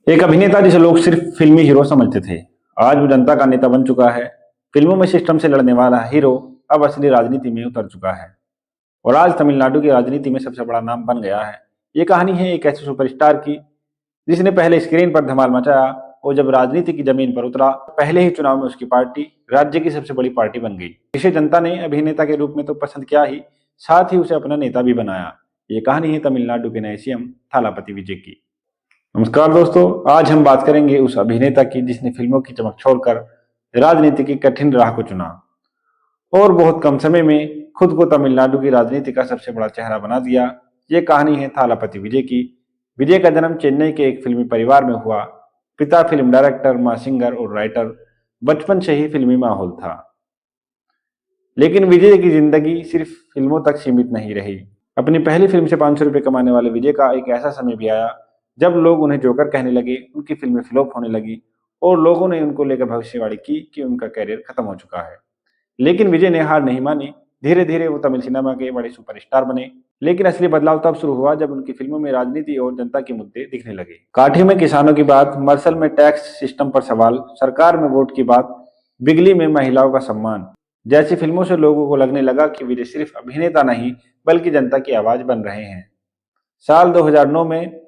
एक अभिनेता जिसे लोग सिर्फ फिल्मी हीरो समझते थे, आज वो जनता का नेता बन चुका है। फिल्मों में सिस्टम से लड़ने वाला हीरो अब असली राजनीति में उतर चुका है और आज तमिलनाडु की राजनीति में सबसे बड़ा नाम बन गया है। ये कहानी है एक ऐसे सुपरस्टार की जिसने पहले स्क्रीन पर धमाल मचाया और जब राजनीति की जमीन पर उतरा, पहले ही चुनाव में उसकी पार्टी राज्य की सबसे बड़ी पार्टी बन गई। इसे जनता ने अभिनेता के रूप में तो पसंद किया ही, साथ ही उसे अपना नेता भी बनाया। ये कहानी है तमिलनाडु के नए सीएम थालापति विजय की। नमस्कार दोस्तों, आज हम बात करेंगे उस अभिनेता की जिसने फिल्मों की चमक छोड़कर राजनीति की कठिन राह को चुना और बहुत कम समय में खुद को तमिलनाडु की राजनीति का सबसे बड़ा चेहरा बना दिया। ये कहानी है थालापति विजय की। विजय का जन्म चेन्नई के एक फिल्मी परिवार में हुआ। पिता फिल्म डायरेक्टर, मां सिंगर और राइटर। बचपन से ही फिल्मी माहौल था, लेकिन विजय की जिंदगी सिर्फ फिल्मों तक सीमित नहीं रही। अपनी पहली फिल्म से 500 रुपए कमाने वाले विजय का एक ऐसा समय भी आया जब लोग उन्हें जोकर कहने लगे, उनकी फिल्में फ्लॉप होने लगी और लोगों ने उनको लेकर भविष्यवाणी की कि उनका करियर खत्म हो चुका है। लेकिन विजय ने हार नहीं मानी। धीरे धीरे वो तमिल सिनेमा के बड़े सुपरस्टार बने। लेकिन असली बदलाव तब शुरू हुआ जब उनकी फिल्मों में राजनीति और जनता के मुद्दे दिखने लगे। काठी में किसानों की बात, मरसल में टैक्स सिस्टम पर सवाल, सरकार में वोट की बात, बिगली में महिलाओं का सम्मान जैसी फिल्मों से लोगों को लगने लगा कि विजय सिर्फ अभिनेता नहीं बल्कि जनता की आवाज बन रहे हैं। साल 2009 में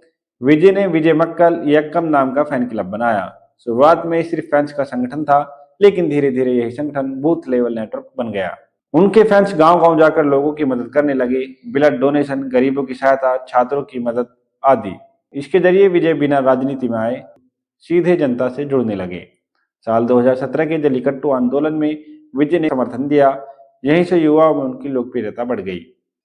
विजय ने विजय मक्कल यक्कम नाम का फैन क्लब बनाया। शुरुआत में सिर्फ फैंस का संगठन था, लेकिन धीरे धीरे यही संगठन बूथ लेवल नेटवर्क बन गया। उनके फैंस गांव गांव जाकर लोगों की मदद करने लगे, ब्लड डोनेशन, गरीबों की सहायता, छात्रों की मदद आदि। इसके जरिए विजय बिना राजनीति में आए सीधे जनता से जुड़ने लगे। साल 2017 के जल्लीकट्टू आंदोलन में विजय ने समर्थन दिया। यहीं से युवाओं में उनकी लोकप्रियता बढ़ गई।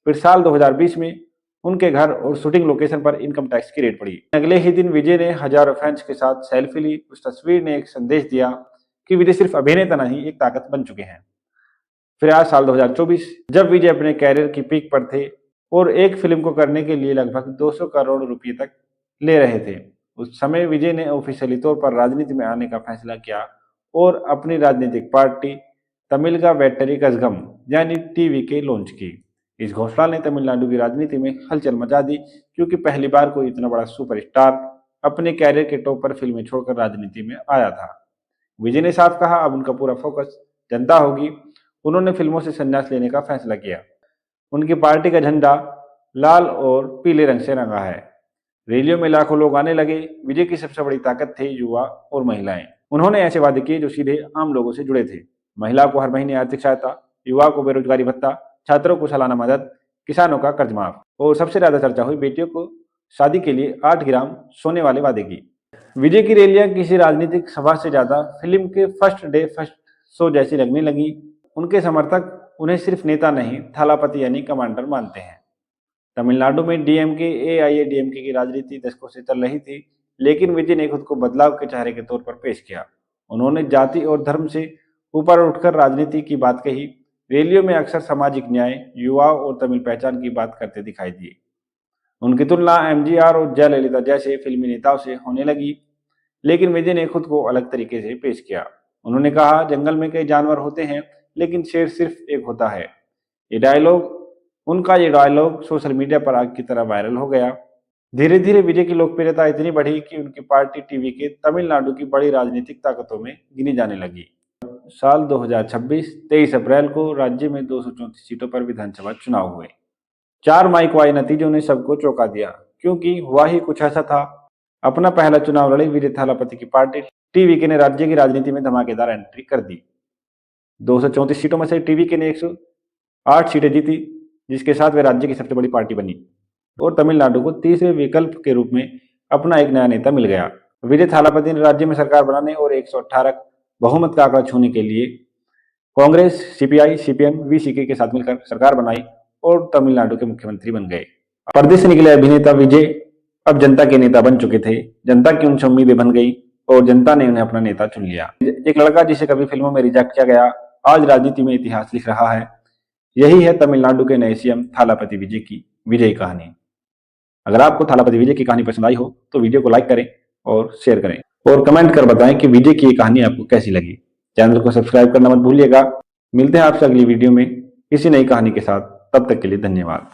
फिर साल 2020 में उनके घर और शूटिंग लोकेशन पर इनकम टैक्स की रेड पड़ी। अगले ही दिन विजय ने हजारों फैंस के साथ सेल्फी ली। उस तस्वीर ने एक संदेश दिया कि विजय सिर्फ अभिनेता नहीं, एक ताकत बन चुके हैं। फिर आज साल 2024, जब विजय अपने कैरियर की पीक पर थे और एक फिल्म को करने के लिए लगभग 200 करोड़ रुपए तक ले रहे थे, उस समय विजय ने ऑफिशियली तौर पर राजनीति में आने का फैसला किया और अपनी राजनीतिक पार्टी तमिलगा वेट्री कज़गम यानी टीवी के लॉन्च की। इस घोषणा ने तमिलनाडु की राजनीति में हलचल मचा दी, क्योंकि पहली बार कोई इतना बड़ा सुपरस्टार अपने कैरियर के टॉप पर फिल्में छोड़कर राजनीति में आया था। विजय ने साफ कहा, अब उनका पूरा फोकस जनता होगी। उन्होंने फिल्मों से संन्यास लेने का फैसला किया। उनकी पार्टी का झंडा लाल और पीले रंग से रंगा है। रैलियों में लाखों लोग आने लगे। विजय की सबसे बड़ी ताकत थे युवा और महिलाएं। उन्होंने ऐसे वादे किए जो सीधे आम लोगों से जुड़े थे। महिलाओं को हर महीने आर्थिक सहायता, युवा को बेरोजगारी भत्ता, छात्रों को सालाना मदद, किसानों का कर्ज माफ और सबसे ज्यादा चर्चा हुई बेटियों को शादी के लिए 8 ग्राम सोने वाले वादे की। विजय की रैलियां किसी राजनीतिक सभा से ज्यादा फिल्म के फर्स्ट डे फर्स्ट शो जैसी लगने लगी। उनके समर्थक उन्हें सिर्फ नेता नहीं, थालापति यानी कमांडर मानते हैं। तमिलनाडु में डीएमके एआईएडीएमके की राजनीति दशकों से चल रही थी, लेकिन विजय ने खुद को बदलाव के चेहरे के तौर पर पेश किया। उन्होंने जाति और धर्म से ऊपर उठकर राजनीति की बात कही। रैलियों में अक्सर सामाजिक न्याय, युवाओं और तमिल पहचान की बात करते दिखाई दिए। उनकी तुलना एमजीआर और जयललिता जैसे फिल्मी नेताओं से होने लगी, लेकिन विजय ने खुद को अलग तरीके से पेश किया। उन्होंने कहा, जंगल में कई जानवर होते हैं लेकिन शेर सिर्फ एक होता है। ये डायलॉग सोशल मीडिया पर आग की तरह वायरल हो गया। धीरे धीरे विजय की लोकप्रियता इतनी बढ़ी कि उनकी पार्टी टीवी के तमिलनाडु की बड़ी राजनीतिक ताकतों में गिनी जाने लगी। साल 2026 23 अप्रैल को राज्य में 234 सीटों पर विधानसभा चुनाव हुए। 4 मई को आए नतीजों ने सबको चौंका दिया, क्योंकि हुआ ही कुछ ऐसा था। अपना पहला चुनाव लड़े विजय थालापति की पार्टी टीवीके ने राज्य की राजनीति में धमाकेदार एंट्री कर दी। 234 सीटों में से टीवीके ने 108 सीटें जीती, जिसके साथ वे राज्य की सबसे बड़ी पार्टी बनी और तमिलनाडु को तीसरे विकल्प के रूप में अपना एक नया नेता मिल गया। विजय थालापति ने राज्य में सरकार बनाने और 118 बहुमत का आंकड़ा छूने के लिए कांग्रेस, सीपीआई, सीपीएम, वीसीके के साथ मिलकर सरकार बनाई और तमिलनाडु के मुख्यमंत्री बन गए। परदेश से निकले अभिनेता विजय अब जनता के नेता बन चुके थे। जनता की उनसे उम्मीदें बन गई और जनता ने उन्हें अपना नेता चुन लिया। एक लड़का जिसे कभी फिल्मों में रिजेक्ट किया गया, आज राजनीति में इतिहास लिख रहा है। यही है तमिलनाडु के नए सीएम थालापति विजय की विजयी कहानी। अगर आपको थालापति विजय की कहानी पसंद आई हो तो वीडियो को लाइक करें और शेयर करें और कमेंट कर बताएं कि विजय की ये कहानी आपको कैसी लगी। चैनल को सब्सक्राइब करना मत भूलिएगा। मिलते हैं आपसे अगली वीडियो में किसी नई कहानी के साथ। तब तक के लिए धन्यवाद।